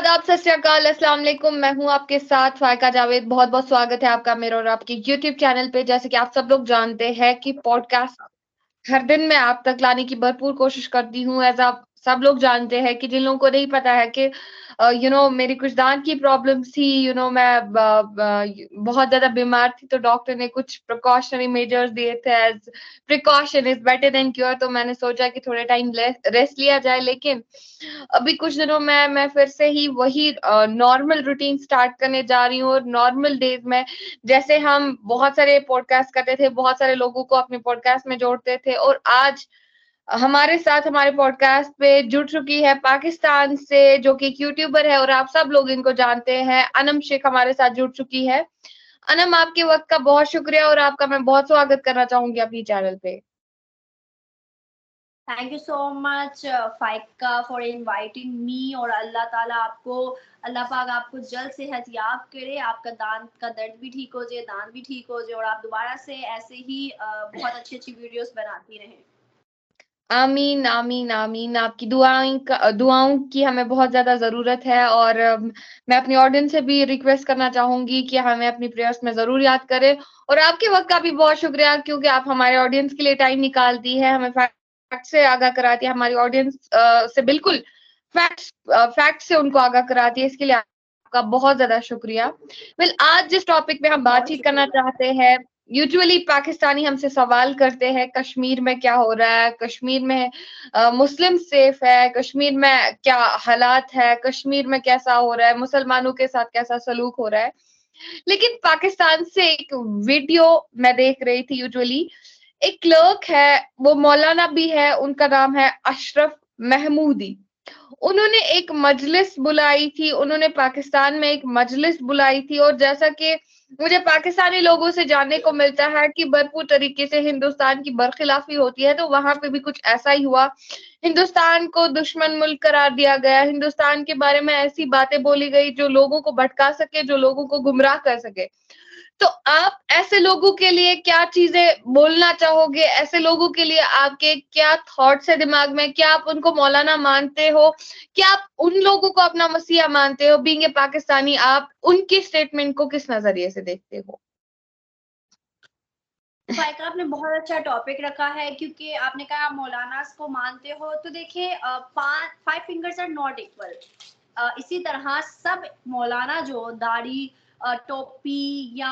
आदाब, सत श्री अकाल, अस्सलाम वालेकुम। मैं हूँ आपके साथ फायका जावेद। बहुत बहुत स्वागत है आपका मेरे और आपके YouTube चैनल पे। जैसे कि आप सब लोग जानते हैं कि पॉडकास्ट हर दिन मैं आप तक लाने की भरपूर कोशिश करती हूँ। एज़ आप सब लोग जानते हैं कि जिन लोगों को नहीं पता है कि मेरी कुछ दाँत की प्रॉब्लम्स थी। मैं बहुत ज़्यादा बीमार थी, तो डॉक्टर ने कुछ प्रिकॉशनरी मेजर्स दिए थे। As precaution is better than cure. तो मैंने सोचा कि थोड़े टाइम रेस्ट लिया जाए, लेकिन अभी कुछ दिनों में मैं फिर से ही वही नॉर्मल रूटीन स्टार्ट करने जा रही हूँ। और नॉर्मल डेज़ में जैसे हम बहुत सारे पॉडकास्ट करते थे, बहुत सारे लोगों को अपने पॉडकास्ट में जोड़ते थे, और आज हमारे साथ हमारे पॉडकास्ट पे जुड़ चुकी है पाकिस्तान से, जो कि एक यूट्यूबर है और आप सब लोग इनको जानते हैं। अनम शेख हमारे साथ जुड़ चुकी है। अनम, आपके वक़्त का बहुत शुक्रिया और आपका मैं बहुत स्वागत करना चाहूँगी अपनी चैनल पे। Thank you so much Faika for inviting me. और अल्लाह पाक आपको जल्द सेहत याब करे, आपका दांत का दर्द भी ठीक हो जाए, दांत भी ठीक हो जाए, और आप दोबारा से ऐसे ही बहुत अच्छी अच्छी वीडियोस बनाती रहें। आमीन, आमीन, आमीन। आपकी दुआओं की हमें बहुत ज़्यादा ज़रूरत है। और मैं अपनी ऑडियंस से भी रिक्वेस्ट करना चाहूँगी कि हमें अपनी प्रेयर्स में ज़रूर याद करें। और आपके वक़्त का भी बहुत शुक्रिया, क्योंकि आप हमारे ऑडियंस के लिए टाइम निकालती हैं, हमें फैक्ट से आगाह कराती है, हमारी ऑडियंस से बिल्कुल फैक्ट से उनको आगाह कराती है। इसके लिए आपका बहुत ज़्यादा शुक्रिया। आज जिस टॉपिक पे हम बहुत बातचीत करना शुक्रिया। चाहते हैं, यूजुअली पाकिस्तानी हमसे सवाल करते हैं कश्मीर में क्या हो रहा है, कश्मीर में मुस्लिम सेफ है, कश्मीर में क्या हालात है, कश्मीर में कैसा हो रहा है, मुसलमानों के साथ कैसा सलूक हो रहा है। लेकिन पाकिस्तान से एक वीडियो मैं देख रही थी। यूजुअली एक क्लर्क है, वो मौलाना भी है, उनका नाम है अशरफ महमूदी। उन्होंने एक मजलिस बुलाई थी, उन्होंने पाकिस्तान में एक मजलिस बुलाई थी। और जैसा कि मुझे पाकिस्तानी लोगों से जानने को मिलता है कि भरपूर तरीके से हिंदुस्तान की बरखिलाफी होती है, तो वहां पे भी कुछ ऐसा ही हुआ। हिंदुस्तान को दुश्मन मुल्क करार दिया गया, हिंदुस्तान के बारे में ऐसी बातें बोली गई जो लोगों को भटका सके, जो लोगों को गुमराह कर सके। तो आप ऐसे लोगों के लिए क्या चीजें बोलना चाहोगे? ऐसे लोगों के लिए आपके क्या थॉट्स है दिमाग में? क्या आप उनको मौलाना मानते हो? क्या आप उन लोगों को अपना मसीहा मानते हो? बीइंग ए पाकिस्तानी, आप उनकी स्टेटमेंट को किस नजरिए से देखते हो? फाइका, आपने बहुत अच्छा टॉपिक रखा है, क्योंकि आपने कहा मौलानास को मानते हो। तो देखिए, five fingers are not equal. इसी तरह सब मौलाना जो दाढ़ी, टोपी या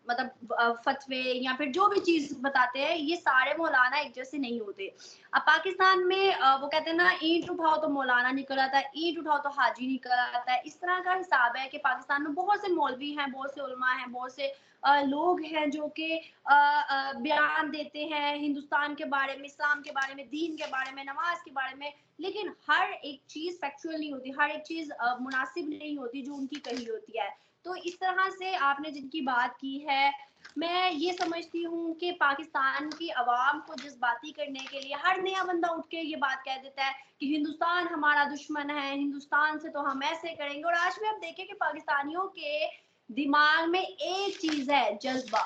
मतलब फतवे या फिर जो भी चीज बताते हैं, ये सारे मौलाना एक जैसे नहीं होते। अब पाकिस्तान में वो कहते हैं ना, ईंट उठाओ तो मौलाना निकल आता है, ईंट उठाओ तो हाजी निकल आता है। इस तरह का हिसाब है कि पाकिस्तान में बहुत से मौलवी हैं, बहुत से उलमा हैं, बहुत से लोग हैं जो कि बयान देते हैं हिंदुस्तान के बारे में, इस्लाम के बारे में, दीन के बारे में, नमाज के बारे में। लेकिन हर एक चीज फैक्चुअल नहीं होती, हर एक चीज मुनासिब नहीं होती जो उनकी कही होती है। तो इस तरह से आपने जिनकी बात की है, मैं ये समझती हूँ कि पाकिस्तान की आवाम को जज्बाती करने के लिए हर नया बंदा उठ के ये बात कह देता है कि हिंदुस्तान हमारा दुश्मन है, हिंदुस्तान से तो हम ऐसे करेंगे। और आज भी आप देखें कि पाकिस्तानियों के दिमाग में एक चीज है, जज्बा।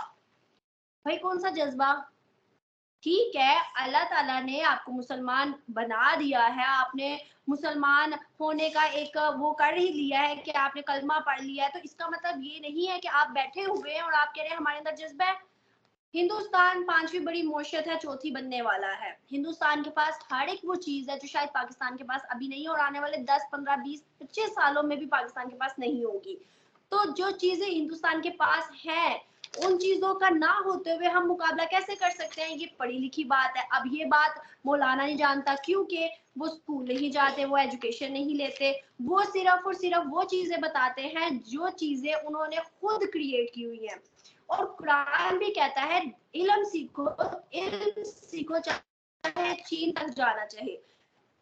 भाई, कौन सा जज्बा? ठीक है, अल्लाह ताला ने आपको मुसलमान बना दिया है, आपने मुसलमान होने का एक वो कर ही लिया है कि आपने कलमा पढ़ लिया है। तो इसका मतलब ये नहीं है कि आप बैठे हुए हैं और आप कह रहे हैं हमारे अंदर जज्बा है। हिंदुस्तान पांचवी बड़ी मौशियत है, चौथी बनने वाला है। हिंदुस्तान के पास हर एक वो चीज है जो शायद पाकिस्तान के पास अभी नहीं है, और आने वाले 10, 15, 20, 25 सालों में भी पाकिस्तान के पास नहीं होगी। तो जो चीजें हिंदुस्तान के पास हैं, उन चीजों का ना होते हुए हम मुकाबला कैसे कर सकते हैं? ये पढ़ी लिखी बात है। अब ये बात मौलाना नहीं जानता, क्योंकि वो स्कूल नहीं जाते, वो एजुकेशन नहीं लेते। वो सिर्फ और सिर्फ वो चीजें बताते हैं जो चीजें उन्होंने खुद क्रिएट की हुई हैं। और कुरान भी कहता है, इल्म सीखो, इल्म सीखो, चाहे चीन तक जाना चाहिए।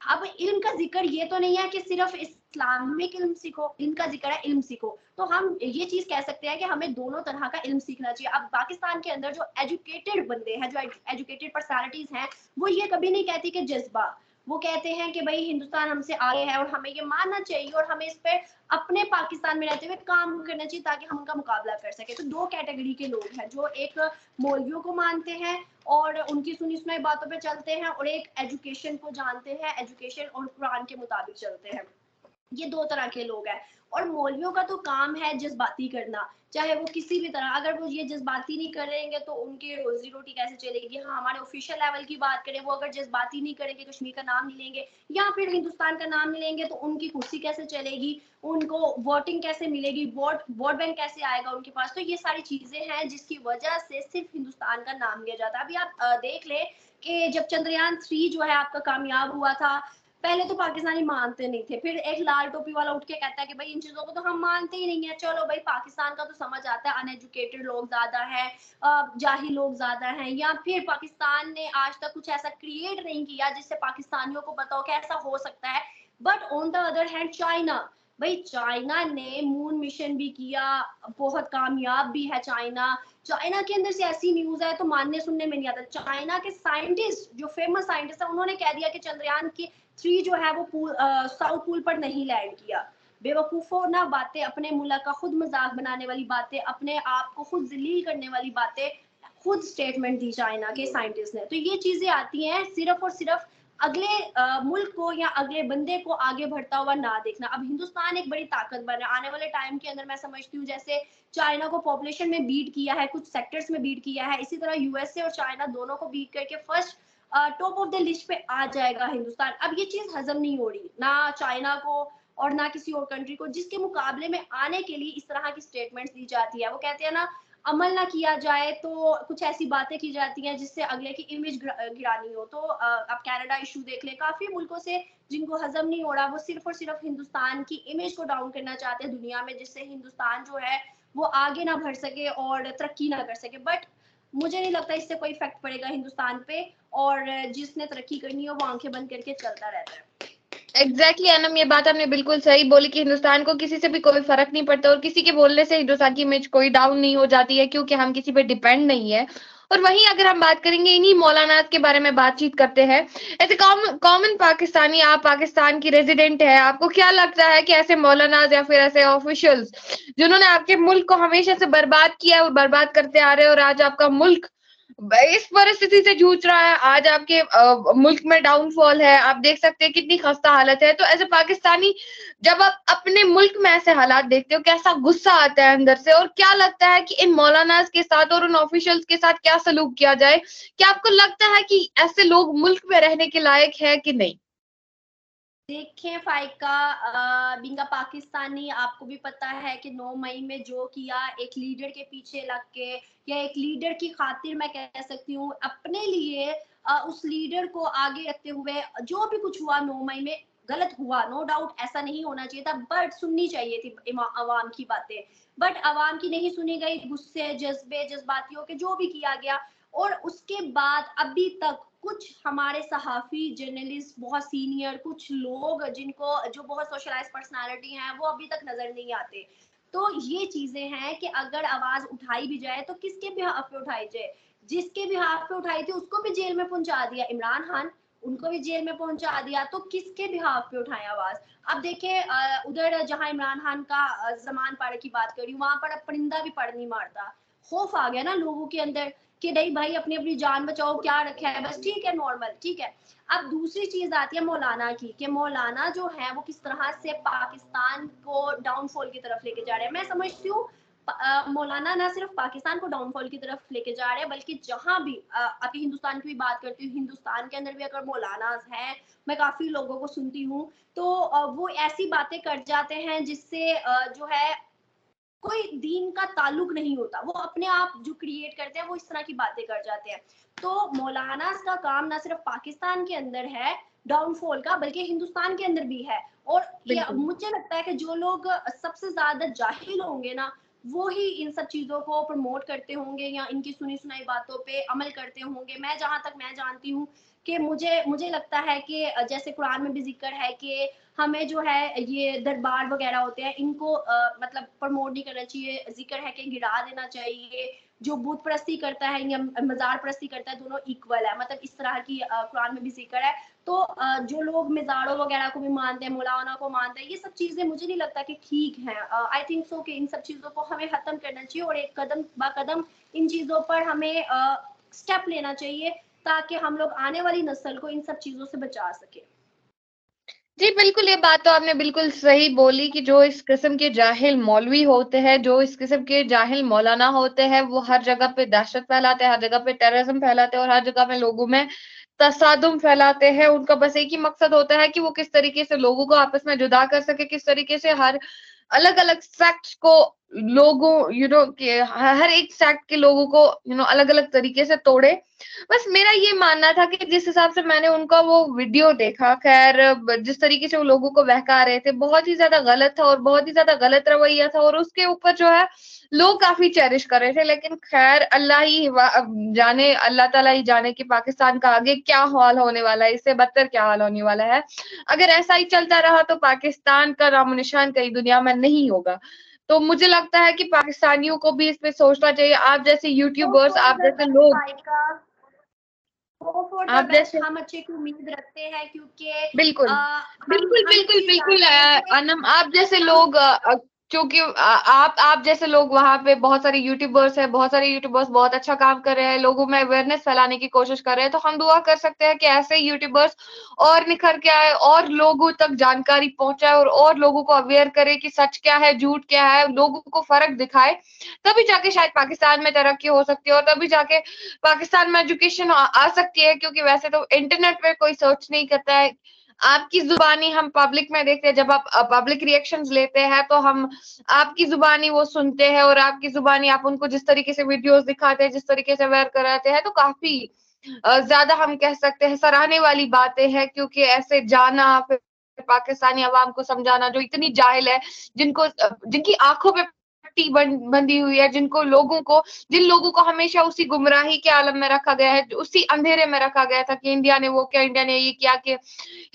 अब इल्म का जिक्र ये तो नहीं है कि सिर्फ इस्लामिक इल्म सीखो, इल्म का जिक्र है इल्म सीखो। तो हम ये चीज कह सकते हैं कि हमें दोनों तरह का इल्म सीखना चाहिए। अब पाकिस्तान के अंदर जो एजुकेटेड बंदे हैं, जो एजुकेटेड पर्सनालिटीज हैं, वो ये कभी नहीं कहती कि जज्बा। वो कहते हैं कि भाई हिंदुस्तान हमसे आगे है और हमें ये मानना चाहिए, और हमें इस पे अपने पाकिस्तान में रहते हुए काम करना चाहिए ताकि हम उनका मुकाबला कर सके। तो दो कैटेगरी के लोग हैं, जो एक मौलवियों को मानते हैं और उनकी सुनी सुनाई बातों पे चलते हैं, और एक एजुकेशन को जानते हैं, एजुकेशन और कुरान के मुताबिक चलते हैं। ये दो तरह के लोग हैं। और मौलवियों का तो काम है जज्बाती करना, चाहे वो किसी भी तरह, अगर वो ये जज्बाती नहीं करेंगे तो उनकी रोजी रोटी कैसे चलेगी। हाँ, हमारे ऑफिशियल लेवल की बात करें, वो अगर जज्बाती नहीं करेंगे, कश्मीर का नाम नहीं लेंगे या फिर हिंदुस्तान का नाम नहीं लेंगे, तो उनकी कुर्सी कैसे चलेगी, उनको वोटिंग कैसे मिलेगी, वोट बैंक कैसे आएगा उनके पास। तो ये सारी चीजें हैं जिसकी वजह से सिर्फ हिंदुस्तान का नाम लिया जाता है। अभी आप देख ले कि जब चंद्रयान 3 जो है आपका कामयाब हुआ था, पहले तो पाकिस्तानी मानते नहीं थे, फिर एक लाल टोपी वाला उठ के कहता है कि भाई इन चीजों को तो हम मानते ही नहीं है। चलो भाई, पाकिस्तान का तो समझ आता है, अनएजुकेटेड लोग ज्यादा हैं, जाहिल लोग ज्यादा हैं, या फिर पाकिस्तान ने आज तक कुछ ऐसा क्रिएट नहीं किया जिससे पाकिस्तानियों को पता हो कि ऐसा हो सकता है। But on the other hand China, भाई चाइना ने मून मिशन भी किया, बहुत कामयाब भी है चाइना। चाइना के अंदर से ऐसी न्यूज है तो मानने सुनने में नहीं आता। चाइना के साइंटिस्ट, जो फेमस साइंटिस्ट है, उन्होंने कह दिया कि चंद्रयान 3 जो है वो साउथ पोल पर नहीं लैंड किया। बेवकूफों ना बातें, अपने मुल्क का खुद मजाक बनाने वाली बातें, अपने आप को खुद जलील करने वाली बातें, खुद स्टेटमेंट दी चाइना के साइंटिस्ट ने। तो ये चीजें आती हैं सिर्फ और सिर्फ अगले मुल्क को या अगले बंदे को आगे बढ़ता हुआ ना देखना। अब हिंदुस्तान एक बड़ी ताकत बन रहा है आने वाले टाइम के अंदर। मैं समझती हूँ जैसे चाइना को पॉपुलेशन में बीट किया है, कुछ सेक्टर्स में बीट किया है, इसी तरह यूएसए और चाइना दोनों को बीट करके first top of the list पे आ जाएगा हिंदुस्तान। अब ये चीज हजम नहीं हो रही ना चाइना को और ना किसी और कंट्री को, जिसके मुकाबले में आने के लिए इस तरह की स्टेटमेंट्स दी जाती है। वो कहते हैं ना, अमल ना किया जाए तो कुछ ऐसी बातें की जाती हैं जिससे अगले की इमेज गिरानी हो। तो आप कनाडा इशू देख ले, काफी मुल्कों से जिनको हजम नहीं हो रहा, वो सिर्फ और सिर्फ हिंदुस्तान की इमेज को डाउन करना चाहते हैं दुनिया में, जिससे हिंदुस्तान जो है वो आगे ना बढ़ सके और तरक्की ना कर सके। बट मुझे नहीं लगता इससे कोई इफेक्ट पड़ेगा हिंदुस्तान पे, और जिसने तरक्की करनी हो वो आंखें बंद करके चलता रहता है। एग्जैक्टली अनम, ये बात आपने बिल्कुल सही बोली कि हिंदुस्तान को किसी से भी कोई फर्क नहीं पड़ता और किसी के बोलने से हिंदुस्तान की इमेज कोई डाउन नहीं हो जाती है, क्योंकि हम किसी पे डिपेंड नहीं है। और वहीं अगर हम बात करेंगे इन्हीं मौलाना के बारे में बातचीत करते हैं, ऐसे कॉमन पाकिस्तानी, आप पाकिस्तान की रेजिडेंट है, आपको क्या लगता है कि ऐसे मौलाना या फिर ऐसे ऑफिशियल्स जिन्होंने आपके मुल्क को हमेशा से बर्बाद किया और बर्बाद करते आ रहे हैं, और आज आपका मुल्क इस परिस्थिति से जूझ रहा है, आज आपके मुल्क में डाउनफॉल है, आप देख सकते हैं कितनी खस्ता हालत है। तो एज ए पाकिस्तानी, जब आप अपने मुल्क में ऐसे हालात देखते हो, कैसा गुस्सा आता है अंदर से, और क्या लगता है कि इन मौलानास के साथ और उन ऑफिशियल्स के साथ क्या सलूक किया जाए? क्या आपको लगता है कि ऐसे लोग मुल्क में रहने के लायक है कि नहीं? देखें फाइका, बिंगा पाकिस्तानी, आपको भी पता है कि 9 मई में जो किया, एक लीडर के पीछे लग के या एक लीडर की खातिर, मैं कह सकती हूँ अपने लिए, उस लीडर को आगे रखते हुए जो भी कुछ हुआ 9 मई में गलत हुआ, नो डाउट, ऐसा नहीं होना चाहिए था, बट सुननी चाहिए थी अवाम की बातें। बट अवाम की नहीं सुनी गई, गुस्से जज्बे जज्बातियों के जो भी किया गया। और उसके बाद अभी तक कुछ हमारे सहाफ़ी, जर्नलिस्ट, बहुत सीनियर कुछ लोग जिनको, जो बहुत सोशलाइज पर्सनालिटी हैं, वो अभी तक नजर नहीं आते। तो ये चीजें हैं कि अगर आवाज उठाई भी जाए तो किसके बिहाफ पे उठाई जाए। जिसके बिहाफ पे उठाई थी उसको भी जेल में पहुंचा दिया, इमरान खान, उनको भी जेल में पहुंचा दिया, तो किसके बिहाफ पे उठाए आवाज। अब देखिए, उधर जहां इमरान खान का जमान पाड़े की बात करी, वहां पर अब परिंदा भी पड़ नहीं मारता। खौफ आ गया ना लोगों के अंदर कि नहीं भाई, अपनी अपनी जान बचाओ, क्या रखा है, बस ठीक है, नॉर्मल, ठीक है। अब दूसरी चीज आती है मौलाना की, कि मौलाना जो है वो किस तरह से पाकिस्तान को डाउनफॉल की तरफ लेके जा रहे हैं। मैं समझती हूँ मौलाना ना सिर्फ पाकिस्तान को डाउनफॉल की तरफ लेके जा रहे हैं, बल्कि जहां भी अभी हिंदुस्तान की भी बात करती हूँ, हिंदुस्तान के अंदर भी अगर मौलाना हैं, मैं काफी लोगों को सुनती हूँ, तो वो ऐसी बातें कर जाते हैं जिससे जो है कोई दीन का ताल्लुक नहीं होता, वो अपने आप जो क्रिएट करते हैं वो इस तरह की बातें कर जाते हैं। तो मौलाना का काम ना सिर्फ पाकिस्तान के अंदर है डाउनफॉल का, बल्कि हिंदुस्तान के अंदर भी है। और ये बिल्कुल। मुझे लगता है कि जो लोग सबसे ज्यादा जाहिल होंगे ना, वो ही इन सब चीजों को प्रमोट करते होंगे या इनकी सुनी सुनाई बातों पे अमल करते होंगे। मैं जहां तक मैं जानती हूँ कि मुझे मुझे लगता है कि जैसे कुरान में भी जिक्र है कि हमें जो है ये दरबार वगैरह होते हैं, इनको मतलब प्रमोट नहीं करना चाहिए, जिक्र है कि गिरा देना चाहिए। जो बुत परस्ती करता है या मजार परस्ती करता है, दोनों इक्वल है, मतलब इस तरह की कुरान में भी जिक्र है। तो जो लोग मजारों वगैरह को भी मानते हैं, मौलाना को मानते हैं, ये सब चीजें मुझे नहीं लगता कि ठीक है। आई थिंक सो कि इन सब चीजों को हमें खत्म करना चाहिए और एक कदम ब कदम इन चीजों पर हमें स्टेप लेना चाहिए, ताकि हम लोग आने वाली नस्ल को इन सब चीजों से बचा सके। जी, बिल्कुल, ये बात तो आपने बिल्कुल सही बोली कि जो इस किस्म के जाहिल मौलवी होते हैं, जो इस किस्म के जाहिल मौलाना होते हैं, वो हर जगह पे दहशत फैलाते हैं, हर जगह पे टेररिज़्म फैलाते हैं और हर जगह में लोगों में तसादुम फैलाते हैं। उनका बस एक ही मकसद होता है कि वो किस तरीके से लोगों को आपस में जुदा कर सके, किस तरीके से हर अलग-अलग सेक्ट्स को लोगों के हर एक सेक्ट के लोगों को अलग-अलग तरीके से तोड़े। बस मेरा ये मानना था कि जिस हिसाब से मैंने उनका वो वीडियो देखा, ख़ैर जिस तरीके से वो लोगों को बहका रहे थे, बहुत ही ज़्यादा गलत था और बहुत ही ज़्यादा गलत रवैया था और उसके ऊपर जो है लोग काफ़ी चेरिश कर रहे थे। लेकिन ख़ैर जाने, अल्लाह ताला ही जाने कि पाकिस्तान का आगे क्या हाल होने वाला है, इससे बदतर क्या हाल होने वाला है। अगर ऐसा ही चलता रहा तो पाकिस्तान का नामो-निशान कहीं दुनिया में नहीं होगा। तो मुझे लगता है कि पाकिस्तानियों को भी इस पे सोचना चाहिए। आप जैसे होप यूट्यूबर्स, फॉर आप द जैसे बेस्ट लोग, भाई का, होप फॉर द आप बेस्ट, जैसे हम अच्छे की उम्मीद रखते हैं क्योंकि बिल्कुल, हम ये चीज बिल्कुल जानते हैं कि अनम, आप जैसे हम लोग क्योंकि आप जैसे लोग वहाँ पे बहुत सारे यूट्यूबर्स हैं, बहुत सारे यूट्यूबर्स बहुत अच्छा काम कर रहे हैं, लोगों में अवेयरनेस फैलाने की कोशिश कर रहे हैं, तो हम दुआ कर सकते हैं कि ऐसे यूट्यूबर्स और निखर के आए और लोगों तक जानकारी पहुँचाए और लोगों को अवेयर करे कि सच क्या है, झूठ क्या है, लोगों को फ़र्क दिखाए। तभी जाके शायद पाकिस्तान में तरक्की हो सकती है और तभी जाके पाकिस्तान में एजुकेशन आ सकती है, क्योंकि वैसे तो इंटरनेट पे कोई सर्च नहीं करता है। आपकी ज़ुबानी हम पब्लिक में देखते हैं, जब आप पब्लिक रिएक्शंस लेते हैं, तो हम आपकी ज़ुबानी वो सुनते हैं और आपकी ज़ुबानी आप उनको जिस तरीके से वीडियोज़ दिखाते हैं, जिस तरीके से अवेयर कराते हैं, तो काफ़ी ज़्यादा हम कह सकते हैं सराहने वाली बातें हैं, क्योंकि ऐसे जाना, फिर पाकिस्तानी अवाम को समझाना जो इतनी जाहिल है, जिनकी आँखों पे पट्टी बंधी हुई है, जिन लोगों को हमेशा उसी गुमराही के आलम में रखा गया है, उसी अंधेरे में रखा गया था कि इंडिया ने वो किया, इंडिया ने ये किया, कि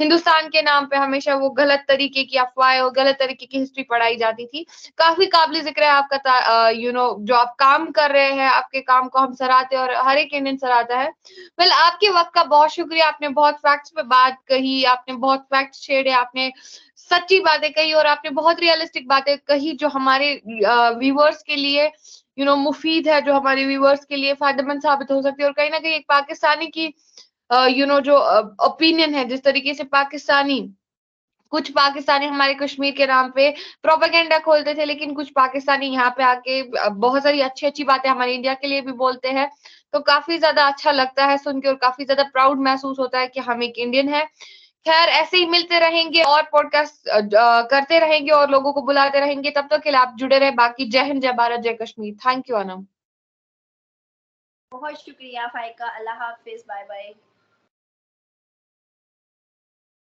हिंदुस्तान के नाम पे हमेशा वो गलत तरीके की अफ़वाहें और गलत तरीके की हिस्ट्री पढ़ाई जाती थी। काफ़ी काबिल-ज़िक्र है आपका जो आप काम कर रहे हैं, आपके काम को हम सराहते हैं और हर एक इंडियन सराहता है। वेल, आपके वक़्त का बहुत शुक्रिया, आपने बहुत फैक्ट्स पे बात कही, आपने बहुत फैक्ट्स छेड़े, आपने सच्ची बातें कही और आपने बहुत रियलिस्टिक बातें कही जो हमारे व्यूअर्स के लिए मुफ़ीद है, जो हमारे व्यूअर्स के लिए फ़ायदेमंद साबित हो सकती है और कहीं न कहीं एक पाकिस्तानी की जो ओपिनियन है, जिस तरीके से कुछ पाकिस्तानी हमारे कश्मीर के नाम पे प्रोपेगेंडा खोलते थे, लेकिन कुछ पाकिस्तानी यहाँ पे आके बहुत सारी अच्छी-अच्छी बातें हमारे इंडिया के लिए भी बोलते हैं। तो काफ़ी ज़्यादा अच्छा लगता है सुन के और काफ़ी ज़्यादा प्राउड महसूस होता है कि हम एक इंडियन हैं। ख़ैर, ऐसे ही मिलते रहेंगे और पॉडकास्ट करते रहेंगे और लोगों को बुलाते रहेंगे। तब तक के लिए आप जुड़े रहें। बाकी जय हिंद, जय भारत, जय कश्मीर। Thank you Anam. बहुत शुक्रिया फाइका, अल्लाह हाफिज, बाय बाय।